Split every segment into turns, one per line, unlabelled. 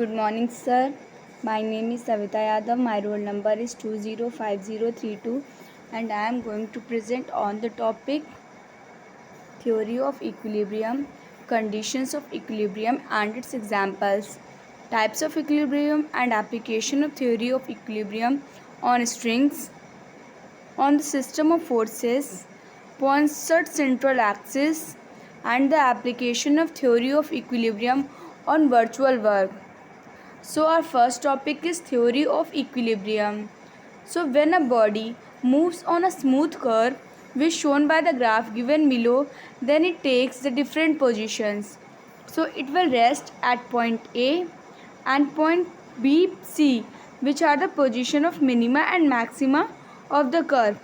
Good morning, sir. My name is Savita Yadav. My roll number is 205032 and I am going to present on the topic Theory of Equilibrium, Conditions of Equilibrium and its examples, Types of Equilibrium and application of Theory of Equilibrium on strings, on the system of forces, Poinsot central axis, and the application of Theory of Equilibrium on virtual work. So our first topic is theory of equilibrium. So when a body moves on a smooth curve which shown by the graph given below, then it takes the different positions. So it will rest at point A and point B, C, which are the position of minima and maxima of the curve.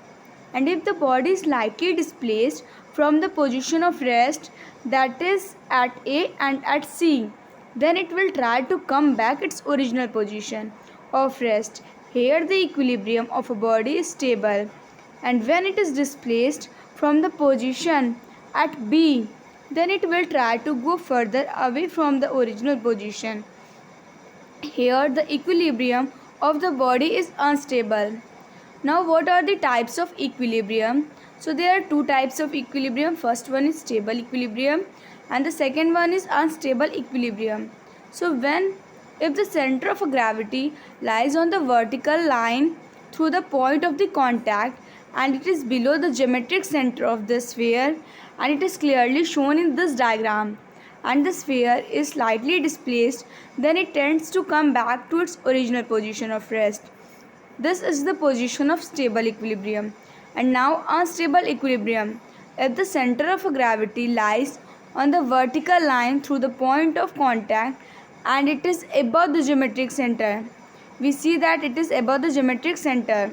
And if the body is slightly displaced from the position of rest, that is at A and at C, then it will try to come back its original position of rest. Here the equilibrium of a body is stable, and when it is displaced from the position at B, then it will try to go further away from the original position. Here the equilibrium of the body is unstable. Now what are the types of equilibrium? So there are two types of equilibrium. First one is stable equilibrium and the second one is unstable equilibrium. So if the center of gravity lies on the vertical line through the point of the contact and it is below the geometric center of the sphere, and it is clearly shown in this diagram, and the sphere is slightly displaced, then it tends to come back to its original position of rest. This is the position of stable equilibrium. And now unstable equilibrium. If the center of gravity lies on the vertical line through the point of contact and it is above the geometric center, we see that it is above the geometric center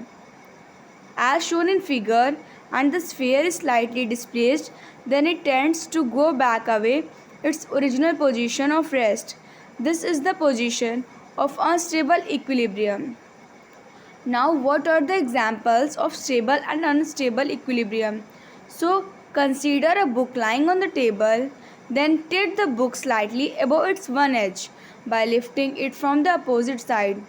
as shown in figure, and the sphere is slightly displaced, then it tends to go back away its original position of rest. This is the position of unstable equilibrium. Now what are the examples of stable and unstable equilibrium? So consider a book lying on the table, then tilt the book slightly above its one edge by lifting it from the opposite side.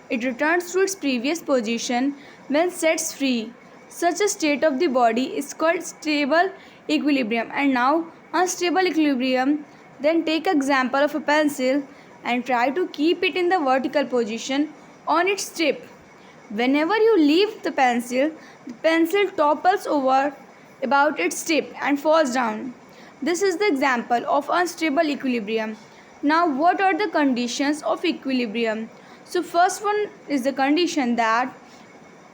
It returns to its previous position when sets free. Such a state of the body is called stable equilibrium. And now unstable equilibrium, then take example of a pencil and try to keep it in the vertical position on its tip. Whenever you leave the pencil topples over about its tip and falls down. This is the example of unstable equilibrium. Now what are the conditions of equilibrium? So first one is the condition that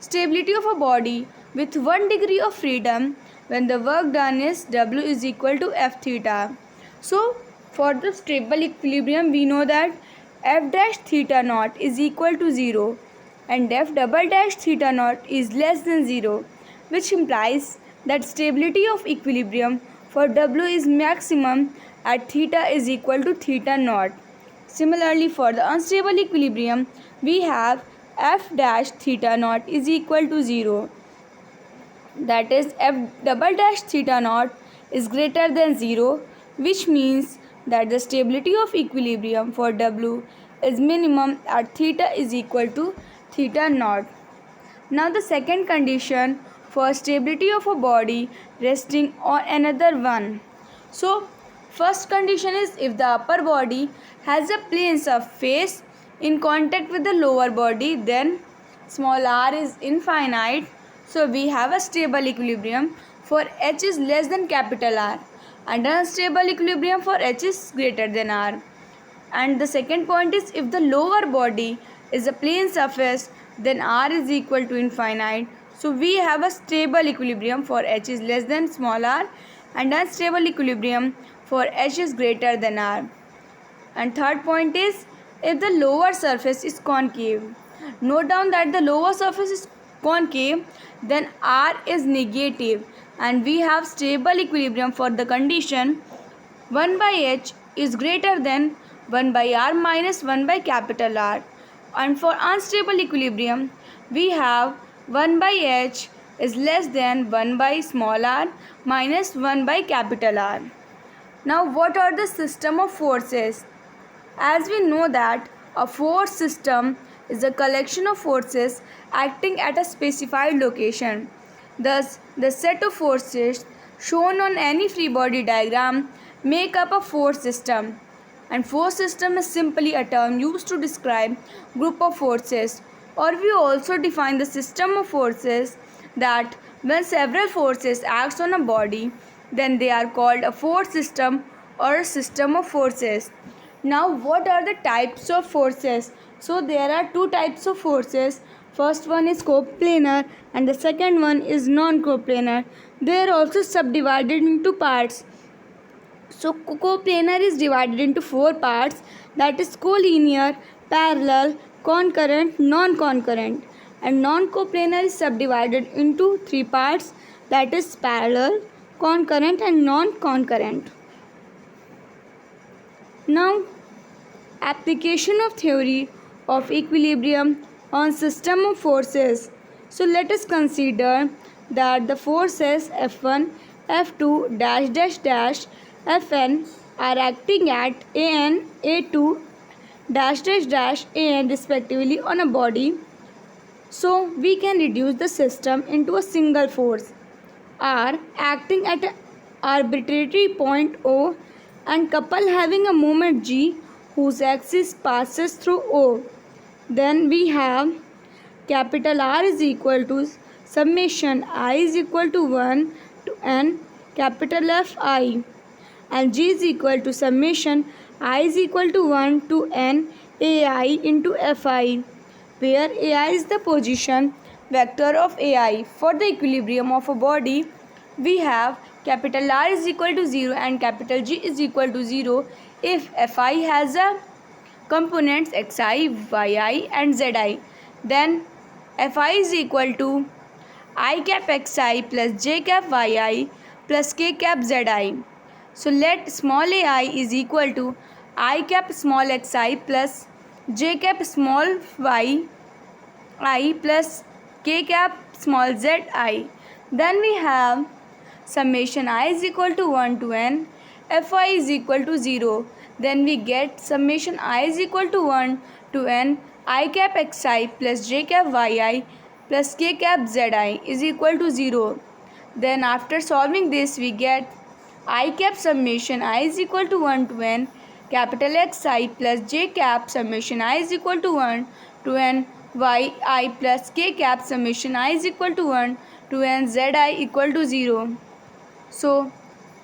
stability of a body with 1 degree of freedom when the work done is W is equal to F theta. So for the stable equilibrium we know that F dash theta naught is equal to 0 and F double dash theta naught is less than 0, which implies that stability of equilibrium for W is maximum at theta is equal to theta naught. Similarly, for the unstable equilibrium, we have F dash theta naught is equal to 0. That is, F double dash theta naught is greater than 0, which means that the stability of equilibrium for W is minimum at theta is equal to theta naught. Now the second condition for stability of a body resting on another one. So first condition is if the upper body has a plane surface in contact with the lower body, then small r is infinite. So we have a stable equilibrium for h is less than capital R, and unstable equilibrium for h is greater than R. And the second point is if the lower body is a plane surface, then r is equal to infinite. So we have a stable equilibrium for h is less than small r, and unstable equilibrium for h is greater than r. And third point is if the lower surface is concave. Note down that the lower surface is concave, then r is negative, and we have stable equilibrium for the condition 1 by h is greater than 1 by r minus 1 by capital R. And for unstable equilibrium, we have 1 by h is less than 1 by small r minus 1 by capital R. Now what are the system of forces? As we know that A force system is a collection of forces acting at a specified location. Thus, the set of forces shown on any free body diagram make up a force system. And force system is simply a term used to describe group of forces. Or we also define the system of forces that when several forces acts on a body, then they are called a force system or a system of forces. Now, what are the types of forces? So there are two types of forces. First one is coplanar and the second one is non-coplanar. They are also subdivided into parts. So coplanar is divided into four parts, that is collinear, parallel, concurrent, non-concurrent. And non-coplanar is subdivided into three parts, that is parallel, concurrent and non-concurrent. Now, application of theory of equilibrium on system of forces. So let us consider that the forces F1, F2 dash dash dash Fn are acting at An, A2 dash dash dash An respectively on a body. So we can reduce the system into a single force R acting at an arbitrary point O and couple having a moment G whose axis passes through O. Then we have capital R is equal to summation I is equal to 1 to n capital F I, and G is equal to summation I is equal to 1 to n AI into Fi, where AI is the position vector of AI. For the equilibrium of a body, we have capital R is equal to 0 and capital G is equal to 0 if Fi has a components xi, yi and zi. Then Fi is equal to I cap xi plus j cap yi plus k cap zi. So let small ai is equal to I cap small xi plus j cap small yi I plus k cap small zi. Then we have summation I is equal to 1 to n, Fi is equal to 0. Then we get summation I is equal to 1 to n I cap xi plus j cap yi plus k cap zi is equal to 0. Then after solving this we get I cap summation I is equal to 1 to n capital Xi plus j cap summation I is equal to 1 to n yi plus k cap summation I is equal to 1 to n zi equal to 0. So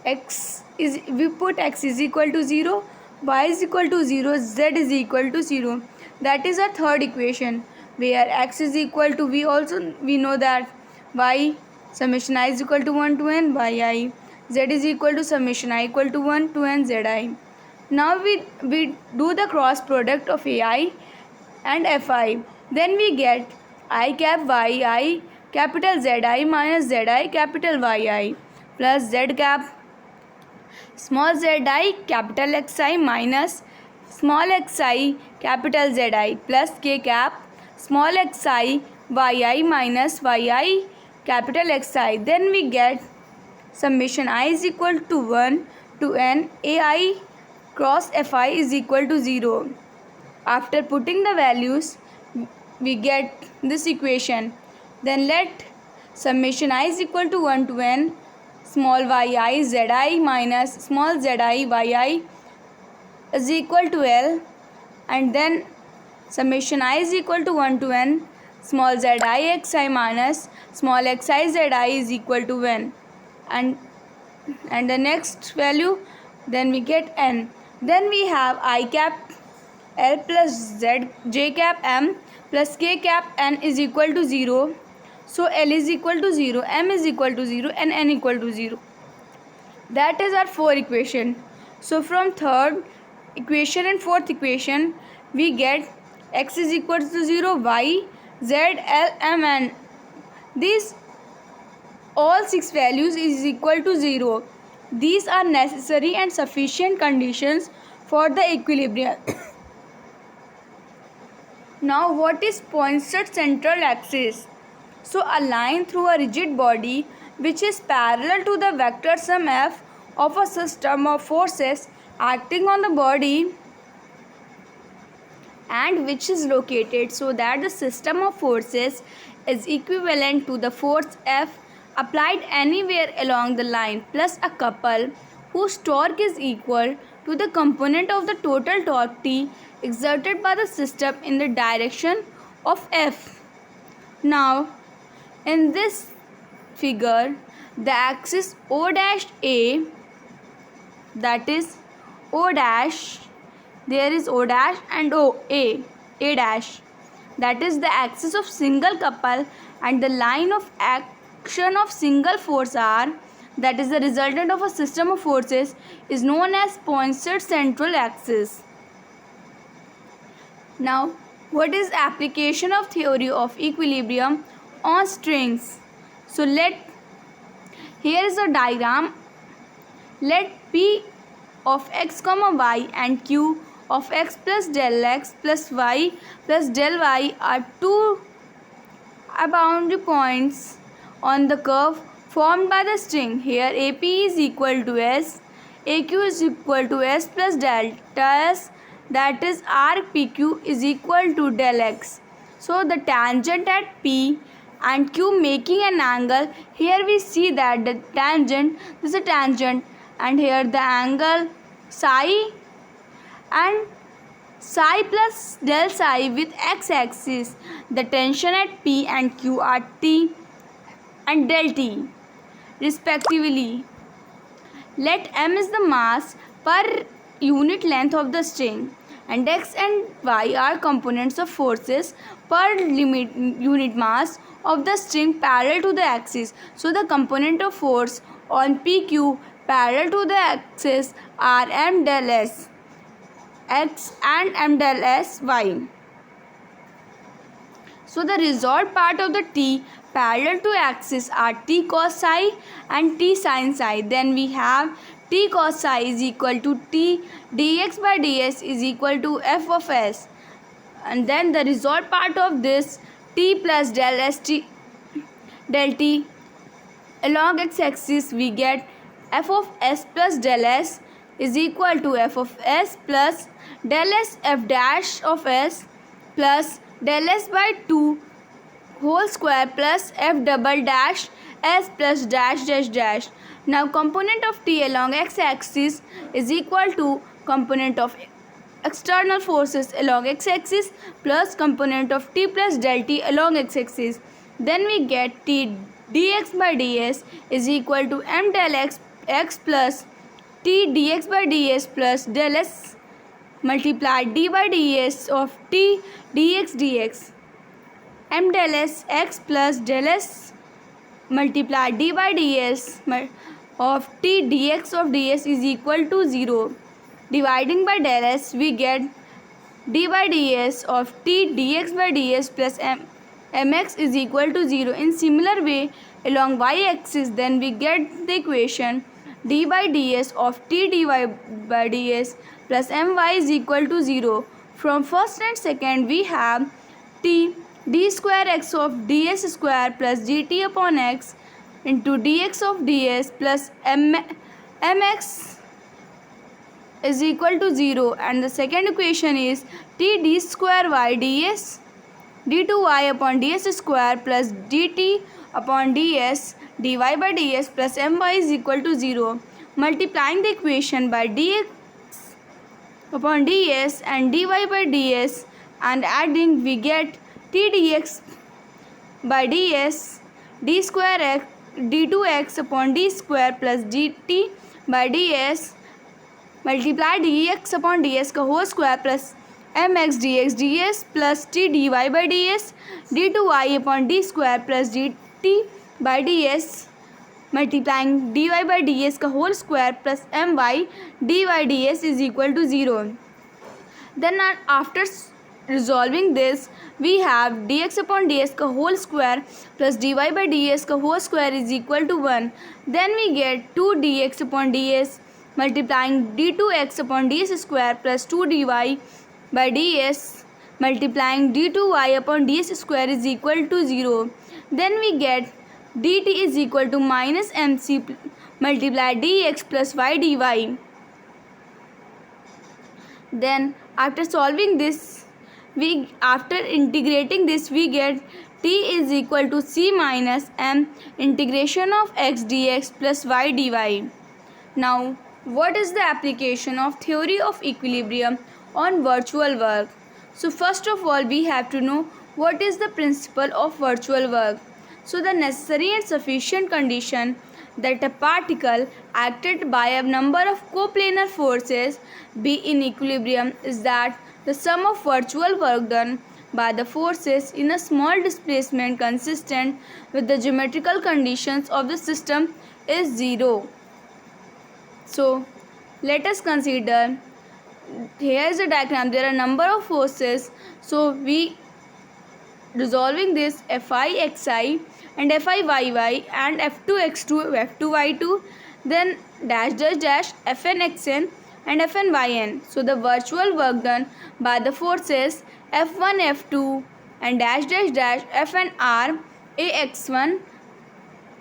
we put x is equal to 0, y is equal to 0, z is equal to 0. That is our third equation, where x is equal to, we know that y summation I is equal to 1 to n yi, z is equal to summation I equal to 1 to n zi. Now we do the cross product of ai and fi. Then we get I cap yi capital Zi minus Zi capital Yi plus Z cap small zi capital Xi minus small xi capital Zi plus k cap small xi yi minus yi capital Xi. Then we get summation I is equal to 1 to n ai cross fi is equal to 0. After putting the values, we get this equation. Then let summation I is equal to 1 to n small yi zi minus small zi yi is equal to L, and then summation I is equal to 1 to n small zi xi minus small xi zi is equal to 1, and the next value, then we get n. Then we have I cap L plus Z j cap M plus k cap n is equal to 0. So L is equal to 0, M is equal to 0 and n equal to 0. That is our fourth equation. So from third equation and fourth equation we get x is equal to 0, y, z, L, m, n. These all six values is equal to 0. These are necessary and sufficient conditions for the equilibrium. Now what is Poinsot's central axis? So a line through a rigid body which is parallel to the vector sum f of a system of forces acting on the body and which is located so that the system of forces is equivalent to the force F applied anywhere along the line plus a couple whose torque is equal to the component of the total torque T exerted by the system in the direction of F. Now, in this figure, the axis O dash A, that is O dash, there is O dash and A dash, that is the axis of single couple, and the line of action of single force R, that is the resultant of a system of forces, is known as Poinsot's central axis. Now, what is application of theory of equilibrium on strings? So here is a diagram. Let P of x comma y and Q of x plus del x plus y plus del y are two boundary points on the curve formed by the string. Here AP is equal to S, AQ is equal to S plus delta S, that is RPQ is equal to del x. So the tangent at P and Q making an angle. Here we see that the tangent, this is a tangent, and here the angle psi and psi plus del psi with x-axis. The tension at P and Q are T and del T respectively. Let M is the mass per unit length of the string, and x and y are components of forces per unit mass of the string parallel to the axis. So the component of force on PQ parallel to the axis are M del S x and M del S y. So the resolved part of the T parallel to axis are T cos psi and T sin psi. Then we have T cos psi is equal to T dx by ds is equal to f of s. And then the resolved part of this T plus del s T del T along its axis we get f of s plus del s is equal to f of s plus del s f dash of s plus del s by 2 whole square plus f double dash s plus dash dash dash. Now component of T along x-axis is equal to component of external forces along x-axis plus component of T plus del T along x-axis. Then we get T dx by ds is equal to M del x plus T dx by ds plus del s multiplied d by ds of T dx dx. M del s x plus del s multiplied d by ds of T dx of ds is equal to 0. Dividing by del s we get d by ds of T dx by ds plus mx is equal to 0. In similar way along y-axis then we get the equation d by ds of T dy by ds plus my is equal to 0. From first and second we have T d square x of ds square plus dt upon x into dx of ds plus mx is equal to 0, and the second equation is T d square y ds d2y upon ds square plus dt upon ds dy by ds plus my is equal to 0. Multiplying the equation by dx upon ds and dy by ds and adding we get T dx by ds d square x d2x upon d square plus dt by ds multiply dx upon ds का whole square plus mx dx ds plus t dy by ds d2y upon d square plus dt by ds multiplying dy by ds का whole square plus my dy ds is equal to 0. Then after resolving this we have dx upon ds का whole square plus dy by ds का whole square is equal to 1. Then we get 2 dx upon ds multiplying d2x upon ds square plus 2 dy by ds multiplying d2y upon ds square is equal to 0. Then we get dt is equal to minus mc multiply dx plus y dy. Then after solving this we after integrating this we get t is equal to c minus m integration of x dx plus y dy. Now, what is the application of theory of equilibrium on virtual work? So first of all, we have to know what is the principle of virtual work. So the necessary and sufficient condition that a particle acted by a number of coplanar forces be in equilibrium is that the sum of virtual work done by the forces in a small displacement consistent with the geometrical conditions of the system is zero. So let us consider, here is a diagram, there are a number of forces, so we resolving this Fi xi and Fi yy and F2 x2 F2 y2, then dash dash dash Fn xn and Fn yn. So the virtual work done by the forces F1 F2 and dash dash dash Fn r ax1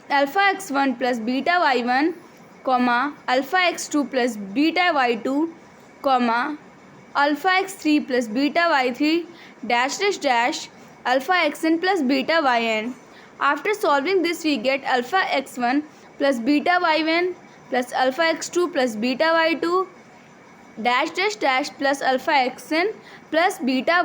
alpha x1 plus beta y1 comma alpha x2 plus beta y2 comma alpha x3 plus beta y3 dash dash dash alpha xn plus beta yn. After solving this we get alpha x1 plus beta y1 plus alpha x2 plus beta y2 dash dash dash plus alpha xn plus beta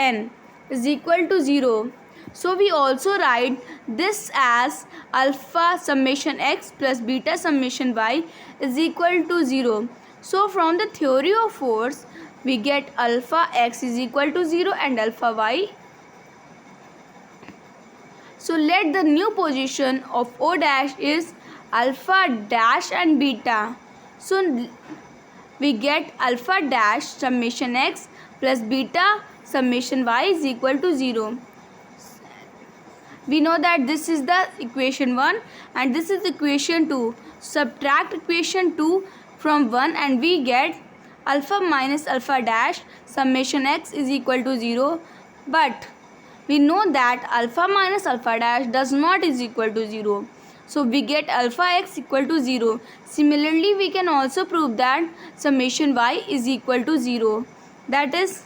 yn is equal to 0. So we also write this as alpha summation x plus beta summation y is equal to 0. So from the theory of force we get alpha x is equal to 0 and alpha y. So let the new position of O dash is alpha dash and beta. So we get alpha dash summation x plus beta summation y is equal to 0. We know that this is the equation 1 and this is equation 2. Subtract equation 2 from 1 and we get alpha minus alpha dash summation x is equal to 0. But we know that alpha minus alpha dash does not is equal to 0. So we get alpha x equal to 0. Similarly, we can also prove that summation y is equal to 0. That is,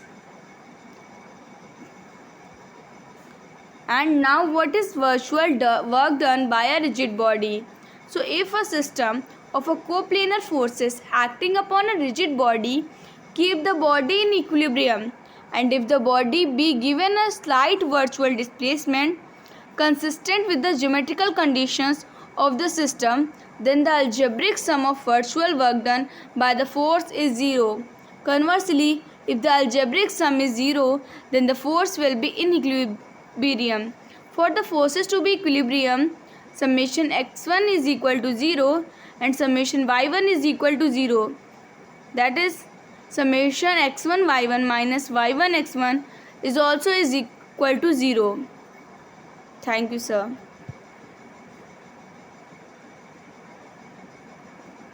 and now what is virtual work done by a rigid body? So if a system of a coplanar forces acting upon a rigid body keep the body in equilibrium, and if the body be given a slight virtual displacement consistent with the geometrical conditions of the system, then the algebraic sum of virtual work done by the force is 0. Conversely, if the algebraic sum is 0, then the force will be in equilibrium. For the forces to be equilibrium, summation x1 is equal to 0 and summation y1 is equal to 0. That is, summation x1 y1 minus y1 x1 is also is equal to 0. Thank you, sir.